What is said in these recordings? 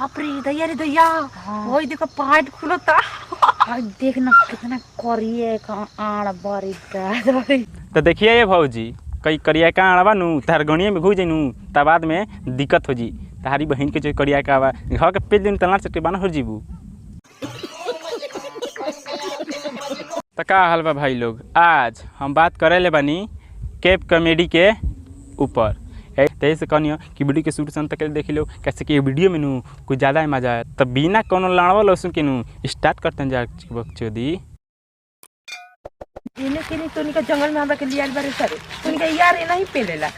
बाप रे दैया रे दैया। ओए देखो पाइप खुलता। आज देखना कितना करिए का आड़ बारी का। तो देखिए ये भौजी कई करिया का आड़वा नु तार गणिया में घुस जाइनु त बाद में दिक्कत हो जी। तारी बहन के जो करिया का आवा घर के पेट दिन तलार चट्टे बाना हो जीबू। तो का हाल बा भाई लोग, आज हम बात करे ले बानी कैप कॉमेडी के ऊपर। तैसे से कहनी कि वीडियो के शुरू से अंत तक देख लो कैसे कि वीडियो में नू कुछ ज़्यादा मजा आया। तब बिना कोनो लाड़वा लहसुन के नू स्टार्ट करते हैं जा बकचोदी। इने के नहीं तो निका जंगल में हमरा के लिया बारे सर। तो निका यार ए नहीं पेलेला।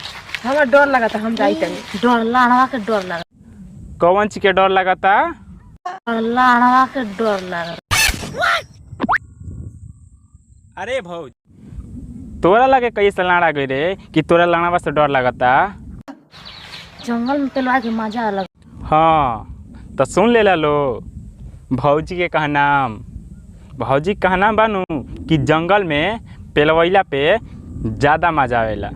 हमरा डर लगता हम जाई तनी। डर लाड़वा के डर लगा। कौन चीज के डर लगाता? लाड़वा के डर लगा। अरे भौज तोरा लगे कैसे लाड़ा गई रे कि तोरा लाड़वा से डर लगाता? जंगल में पेलवा के मजा अलग। हाँ तो सुन ले लो भौजी के कहनाम। भौजी कहनाम बानू कि जंगल में पेलवैला पे ज़्यादा मजा आवेला।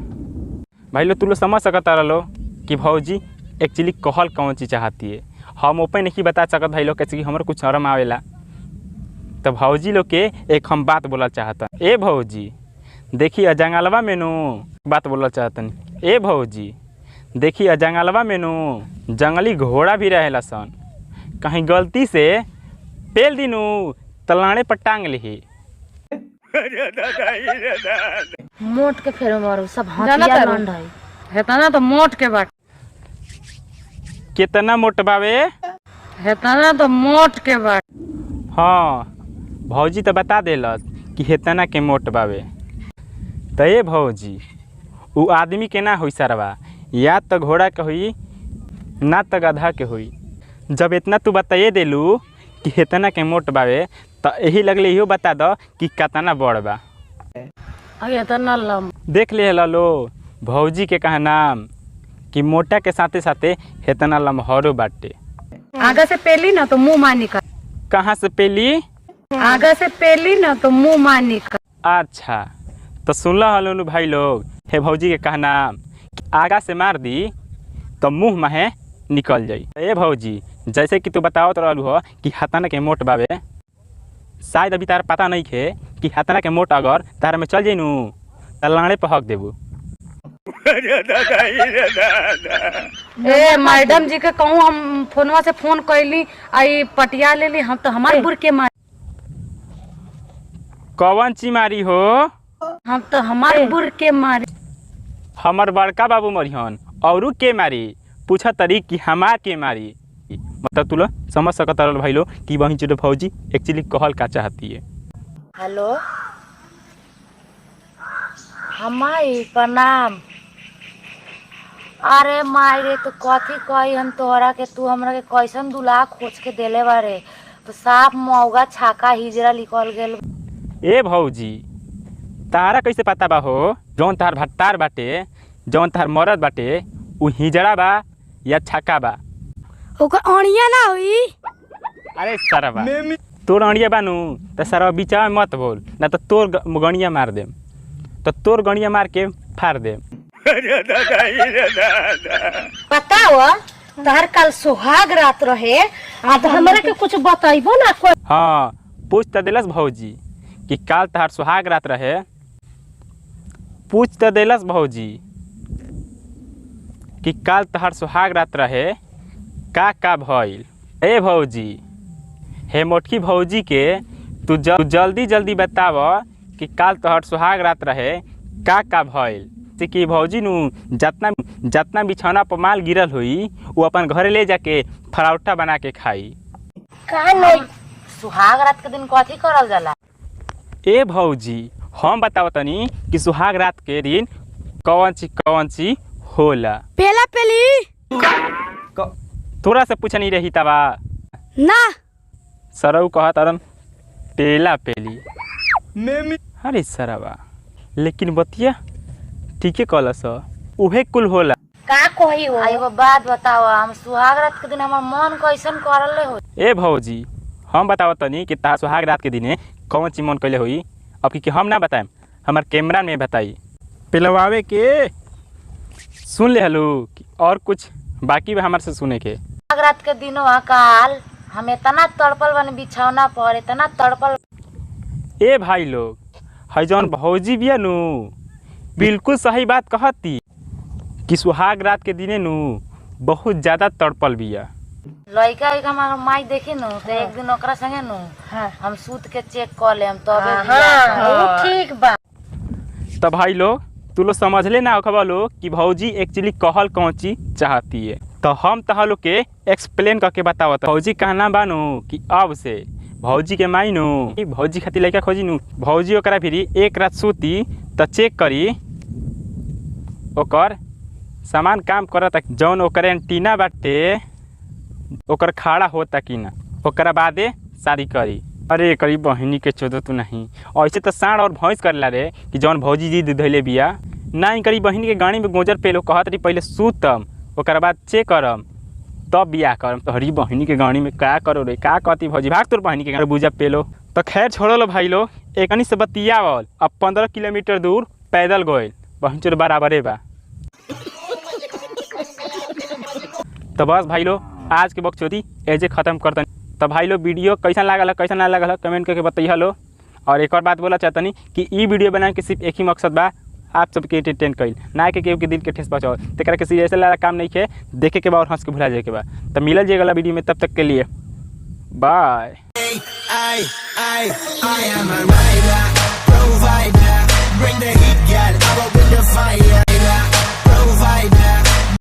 भाई लोग तू लोग समझ सकता रहो कि भौजी एक्चुअली कहल कौन चीज़ चाहती है। हम ओपन नहीं बता सकत भाई लोग कैसे कि हमारे कुछ शर्म आवेला। तो भौजी लोग के एक हम बात बोला चाहता। ए भौजी देखिए जंगलवा में नू बात बोला चाहतन। ए भौजी देखिए जंगलवा में नू जंगली घोड़ा भी रहेला सन। कहीं गलती से पेल दिनू तलाने पर टांग ली। मोट के फेर मारो सब हथिया लंड है। हेतना तो मोट के बाट। कितना मोट बावे? हेतना तो मोट के बाट। हाँ भौजी तो बता देलस कि हेतना के मोट बावे। तो ये भौजी उ आदमी के ना होई सरवा, या तो घोड़ा के होई ना तो गधा के होई। जब इतना तू बताइए देलू कि हेतना के मोट बावे तो यही लगले इहो बता दो कि कितना बड़ बा। अरे इतना लम देख ले लो भौजी के कहनाम कि मोटा के साथे साथे हेतना लमहरो बाटे। आगे से पेली ना तो मुंह मार निकल। कहाँ से पेली? आगे से पेली ना तो मुंह मार निकल। अच्छा तो सुनला हलो भाई लोग हे भौजी के कहनाम आगा से मार दी तो मुंह में निकल जाई। ए भौजी जैसे कि तू बताओ तो रहलू हो कि हतना के मोट बावे, शायद अभी तार पता नहीं खे कि हतना के मोट अगर तार में चल जाइनू तो लाड़े पर हक देबू। ए मैडम जी के कहूँ हम फोनवा से फोन कैली आई पटिया ले ली हम तो हमारे बुर के मार। कौन ची मारी हो? हम तो हमारे बुर के मारे। हमर बड़का बाबू मरिहन औरू के मारी पूछा तरी कि हमार के मारी। मतलब तू लोग समझ सकता रहो भाई लोग कि वही जो भौजी एक्चुअली कहल का चाहती है। हेलो हमारी प्रणाम। अरे मायरे तो कथी कही हम तोहरा के तू हमरा के कैसन दूल्हा खोज के देले बारे तो साफ मौगा छाका हिजरा निकल गेल। ए भौजी तारा कैसे पता बा हो जौन तार भट्टार बाटे जौन तार मरद बाटे उ हिजड़ा बा या छक्का बा? ओकर अणिया ना हुई। अरे सरवा तोर अणिया बानू तो सरवा बीचा में मत बोल ना तो तोर गणिया मार देम। तो तोर गणिया मार के फाड़ देम। बताओ तार कल सुहाग रात रहे आ तो हमरा के कुछ बताइबो ना। हाँ पूछ तो दिलस भौजी कि काल तार सुहाग रात रहे। पूछ तो दिलस भौजी कि काल तार सुहाग रात रहे का भइल। ए भौजी हे मोटकी भौजी के तू जल्दी जल्दी बताव कि काल तोहर सुहाग रात रहे का भइल। से कि भौजी नु जितना बिछौना पर माल गिरल हुई वो अपन घरे ले जाके फरौठा बना के खाई। का नहीं सुहाग रात के दिन कथी करल जाला? ए भौजी हम बताओ तनी कि सुहाग रात के दिन कौन सी होला। पेला पेली तोरा से पूछ नहीं रही तबा ना सरऊ कहा तरन पेला पेली। अरे सरवा लेकिन बतिया ठीके कहलस उहे कुल होला। का कही हो? एगो बात बताओ हम सुहाग रात के दिन हमर मन कैसन करले हो? ए भौजी हम बताओ तनी कि तार सुहाग रात के दिने कौन सी मन कैले हुई। अब कि हम ना बताएम हमार कैमरा में बताई। पेलवावे के सुन ले हलू और कुछ बाकी बा हमारे से सुने के। रात के दिनवा काल हम इतना तड़पल बन बिछौना पर, इतना तड़पल। ए भाई लोग, है जौन भौजी बिया नु बिल्कुल सही बात कहती कि सुहाग रात के दिने नु बहुत ज़्यादा तड़पल बिया। लड़का वैका हमार माई देखी नु तो एक दिन ओकरा संगे नु हम सूत के चेक कर लेम तबे ठीक बा। तब भाई लोग तू लोग समझ ले ना खबर लोग कि भौजी एक्चुअली कहल कौन चीज चाहती है, तो हम तह लोग के एक्सप्लेन करके बतावत। भौजी कहना बानू कि अब से भौजी के माई नु भौजी खातिर लड़का खोजी नु, भौजी ओकरा फिर एक रात सूती तो चेक करी ओकर सामान काम करता जौन ओकर एंटीना बाटे ओकर खड़ा होता कि ना, ओकरा बादे शादी करी। अरे करी बहनी के चोदो तू नहीं, ऐसे तो साँड़ और भैंस करेला रे कि जौन भौजी जी धैले बिया नहीं करी बहनी के गाड़ी में गोजर पेलो कहत रही पहले सूतम ओकरा बाद चेक करम तब बियाह करम। तो हरी बहनी के गाड़ी में क्या करो रे, क्या कहती भौजी भाग तोर बहनी के गाड़ी बुझा पेलो। तो खैर छोड़ो लो भाई लो, एकनी से बतियावल अब 15 किलोमीटर दूर पैदल गए बहन चोर बराबरे बा। तो बस भाई लो आज के बकचोदी ऐसे ख़त्म करतनी। तो भाई लो वीडियो कैसा लागल कैसा ना लागल कमेंट करके बताइए लो। और एक और बात बोला चाहतनी कि ई वीडियो बनाए के सिर्फ एक ही मकसद बा, आप सबके एंटरटेन कइल, ना कि केहू के दिल के ठेस पहुँचाओ। तेकरा के सीरियस वाला काम नहीं है, देखे के बाद और हंस के भुला जाए के बाद। तो मिलल जाए अगला वीडियो में, तब तक के लिए by. Bring the heat, girl. I will bring the fire. Provider.